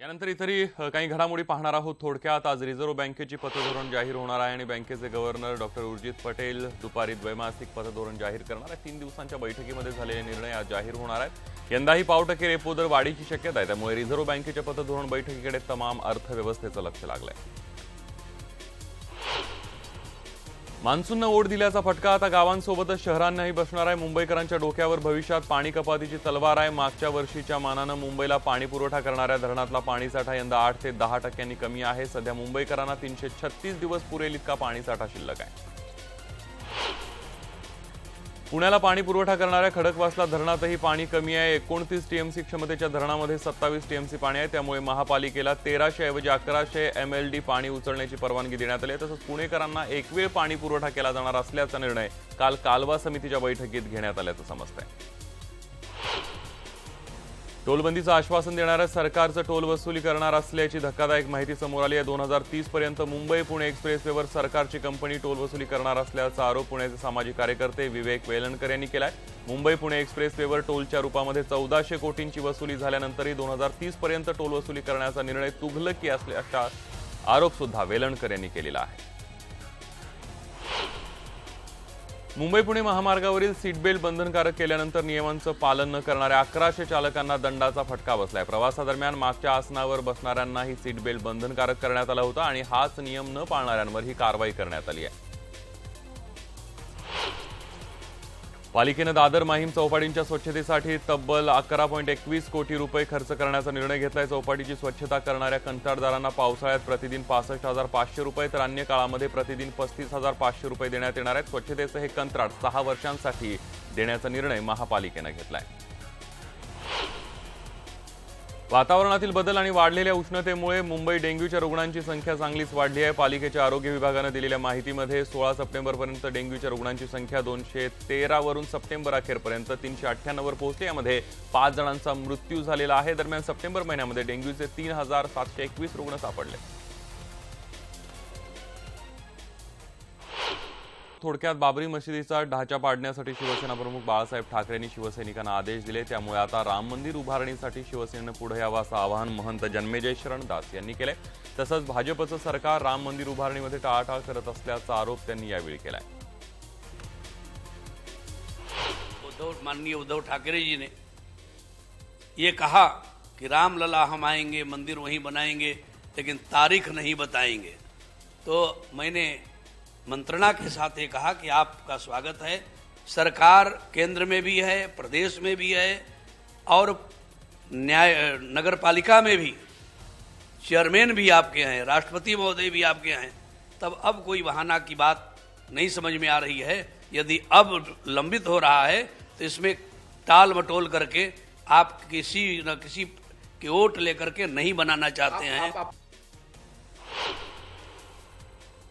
यानंतर इतरही काही घडामोडी पाहणार आहोत थोडक्यात। आज रिझर्व्ह बँकेची पतधोरण जाहीर होणार आहे आणि बँकेचे गव्हर्नर डॉक्टर उर्जित पटेल दुपारी द्वैमासिक पतधोरण जाहीर करणार आहे। 3 दिवसांच्या बैठकीमध्ये झालेले निर्णय आज जाहीर होणार आहेत। यंदाही पाव% रेपो दर वाढीची शक्यता आहे, त्यामुळे रिझर्व्ह बँकेच्या पतधोरण बैठकीकडे तमाम अर्थव्यवस्थेचं लक्ष लागलंय। मान्सूननं ओढ दिल्याचा फटका आता गावांसोबतच शहरांनाही बसणार आहे। मुंबईकरांच्या डोक्यावर भविष्यात पाणी कपातीची तलवार आहे। मागच्या वर्षीच्या मानानं मुंबईला पाणी पुरवठा करणाऱ्या धरणातला पाणीसाठा यंदा 8 ते 10% कमी आहे। सध्या मुंबईकरांना 336 दिवस पुरेल इतका पाणीसाठा शिल्लक आहे। पुण्याला पाणी पुरवठा करणाऱ्या खडकवासला धरणातही पाणी कमी आहे। 29 टीएमसी क्षमतेच्या धरणामध्ये 27 टीएमसी पाणी आहे, त्यामुळे महापालिकेला 1300 ऐवजी 1100 MLD पाणी उचलण्याची परवानगी देण्यात आली आहे। तसंच पुणेकरांना एकवेळ पाणी पुरवठा केला जाणार असल्याचा निर्णय काल कालवा समितीच्या बैठकीत घेण्यात आल्याचं समजतंय। टोलबंदीचं आश्वासन देणाऱ्या सरकारचं टोल वसुली करणार असल्याची धक्कादायक माहिती समोर आली आहे। 2030 पर्यंत मुंबई पुणे एक्सप्रेसवेवर सरकारची कंपनी टोल वसुली करणार असल्याचा आरोप पुण्याचे सामाजिक कार्यकर्ते विवेक वेलणकर यांनी केलाय। मुंबई पुणे एक्सप्रेसवेवर टोलच्या रूपामध्ये 1400 कोटींची वसुली झाल्यानंतरही 2030 पर्यंत टोल वसुली करण्याचा निर्णय तुघलकी असल्याचा आरोप सुद्धा वेलणकर यांनी केलेला आहे। मुंबई पुणे महामार्गावरील सीट बेल्ट बंधनकारक केल्यानंतर नियमांचं पालन न करणाऱ्या 1100 चालकांना दंडाचा फटका बसलाय। प्रवासादरम्यान मागच्या आसनावर बसणाऱ्यांनाही सीट बेल्ट बंधनकारक करण्यात आला होता आणि हाच नियम न पाळणाऱ्यांवर ही कारवाई करण्यात आली आहे। पालिकेनं दादर माहीम चौपाटींच्या स्वच्छतेसाठी तब्बल 11.21 कोटी रुपये खर्च करण्याचा निर्णय घेतलाय। चौपाटीची स्वच्छता करणाऱ्या कंत्राटदारांना पावसाळ्यात प्रतिदिन 65,500 रुपये तर अन्य काळामध्ये प्रतिदिन 35,500 रुपये देण्यात येणार आहेत। स्वच्छतेचं हे कंत्राट 6 वर्षांसाठी देण्याचा निर्णय महापालिकेनं घेतलाय। वातावरणातील बदल आणि वाढलेल्या उष्णतेमुळे मुंबई डेंग्यूच्या रुग्णांची संख्या चांगलीच वाढली आहे। पालिकेच्या आरोग्य विभागाने दिलेल्या माहितीमध्ये 16 सप्टेंबरपर्यंत डेंग्यूच्या रुग्णांची संख्या 213 वरून सप्टेंबर अखेरपर्यंत 398 वर पोहोचली। यामध्ये 5 जणांचा मृत्यू झालेला आहे। दरम्यान सप्टेंबर महिन्यामध्ये डेंग्यूचे 3721 रुग्ण सापडले। थोडक्यात बाबरी मशिदीचा ढाचा पाडण्यासाठी शिवसेना प्रमुख बाळासाहेब ठाकरेंनी शिवसैनिकांना आदेश दिले, त्यामुळे आता राम मंदिर उभारणीसाठी शिवसेनेनं पुढे यावं असं आवाहन महंत जन्मेजय शरण दास यांनी केलंय। तसंच भाजपचं सरकार राम मंदिर उभारणीमध्ये टाळाटाळ करत असल्याचा आरोप त्यांनी यावेळी केलाय। माननीय उद्धव ठाकरे जी ने ये कहा कि रामलला हम आएंगे, मंदिर वहीं बनाएंगे, लेकिन तारीख नहीं बताएंगे। तो मैंने मंत्रणा के साथ ये कहा कि आपका स्वागत है। सरकार केंद्र में भी है, प्रदेश में भी है और न्याय नगर पालिका में भी चेयरमैन भी आपके हैं, राष्ट्रपति महोदय भी आपके हैं। तब अब कोई बहाना की बात नहीं समझ में आ रही है। यदि अब लंबित हो रहा है तो इसमें टाल मटोल करके आप किसी न किसी की वोट लेकर के नहीं बनाना चाहते हैं।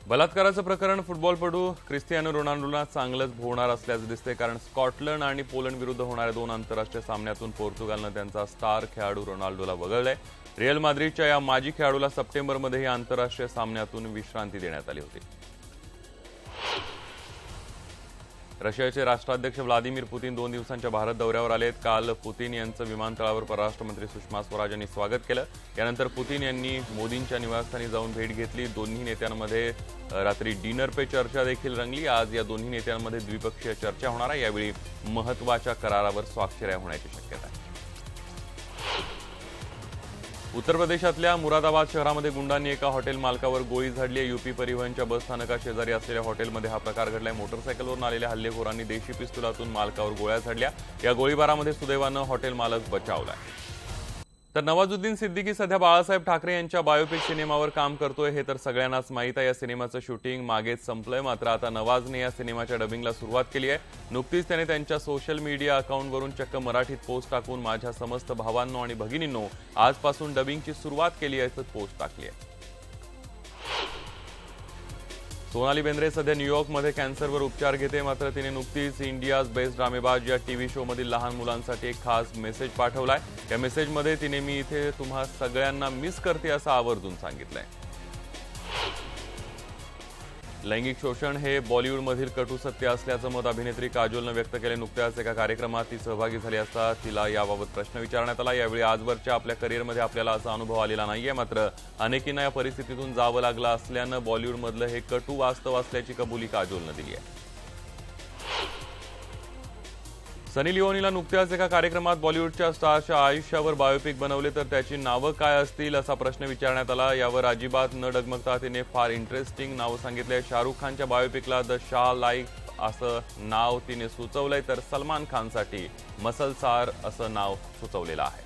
बलात्काराचं प्रकरण फुटबॉलपटू क्रिस्टियानो रोनाल्डोला चांगलंच भोवणार असल्याचं दिसते, कारण स्कॉटलंड आणि पोलंड विरुद्ध होणाऱ्या 2 आंतरराष्ट्रीय सामन्यातून पोर्तुगालनं त्यांचा स्टार खेळाडू रोनाल्डोला वगळलंय। रिअल माद्रिदच्या या माजी खेळाडूला सप्टेंबरमध्ये या आंतरराष्ट्रीय सामन्यातून विश्रांती देण्यात आली होती। रशियाचे राष्ट्राध्यक्ष व्लादिमीर पुतीन 2 दिवसांच्या भारत दौऱ्यावर आलेत। काल पुतीन यांचं विमानतळावर परराष्ट्र मंत्री सुषमा स्वराज यांनी स्वागत केलं। यानंतर पुतीन यांनी मोदींच्या निवासस्थानी जाऊन भेट घेतली। दोन्ही नेत्यांमध्ये रात्री डिनर पे चर्चा देखील रंगली। आज या दोन्ही नेत्यांमध्ये द्विपक्षीय चर्चा होणार आहे। यावेळी महत्त्वाच्या करारावर स्वाक्षऱ्या होण्याची शक्यता आहे। उत्तर प्रदेशातल्या मुरादाबाद शहरामध्ये गुंडांनी एका हॉटेल मालकावर गोळी झाडली आहे। यूपी परिवहनच्या बस स्थानकाशेजारी असलेल्या हॉटेलमध्ये हा प्रकार घडलाय। मोटरसायकलवरून आलेल्या हल्लेखोरांनी देशी पिस्तुलातून मालकावर गोळ्या झाडल्या। या गोळीबारामध्ये सुदैवानं हॉटेल मालक बचावलाय। तर नवाजुद्दीन सिद्दीकी सध्या बाळासाहेब ठाकरे यांच्या बायोपिक सिनेमावर काम करतोय, हे तर सगळ्यांनाच माहीत आहे। या सिनेमाचं शूटिंग मागेच संपलंय, मात्र आता नवाजने या सिनेमाच्या डबिंगला सुरुवात केली आहे। नुकतीच त्याने त्यांच्या सोशल मीडिया अकाउंटवरून चक्क मराठीत पोस्ट टाकून माझ्या समस्त भावांनो आणि भगिनींनो आजपासून डबिंगची सुरुवात केली आहे असं पोस्ट टाकली आहे। सोनाली बेंद्रे सध्या न्यूयॉर्कमध्ये कॅन्सरवर उपचार घेते, मात्र तिने नुकतीच इंडियाज बेस्ट ड्रामेबाज या टीव्ही शो मधील लहान मुलांसाठी एक खास मेसेज पाठवलाय। या मेसेजमध्ये तिने मी इथे तुम्हा सगळ्यांना मिस करते असं आवर्जून सांगितलंय। लैंगिक शोषण हे बॉलिवूडमधील कटू सत्य असल्याचं मत अभिनेत्री काजोलनं व्यक्त केले. नुकत्याच एका कार्यक्रमात ती सहभागी झाली असता तिला याबाबत प्रश्न विचारण्यात आला. यावेळी आजवरच्या आपल्या करिअरमध्ये आपल्याला असा अनुभव आलेला नाहीये, मात्र अनेकींना या परिस्थितीतून जावं लागलं असल्यानं बॉलिवूडमधलं हे कटू वास्तव असल्याची कबुली काजोलनं दिली आहे. सनी लिओनीला नुकत्याच एका कार्यक्रमात बॉलिवूडच्या स्टारच्या आयुष्यावर बायोपिक बनवले तर त्याची नावं काय असतील असा प्रश्न विचारण्यात आला. यावर अजिबात न डगमगता तिने फार इंटरेस्टिंग नावं सांगितले. शाहरुख खानच्या बायोपिकला द शाह लाईफ असं नाव तिने सुचवलंय, तर सलमान खानसाठी मसलसार असं नाव सुचवलेलं आहे.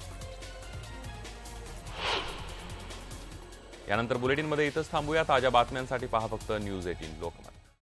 यानंतर बुलेटिनमध्ये इथंच थांबूया. ताज्या बातम्यांसाठी पहा फक्त न्यूज 18 लोकमत.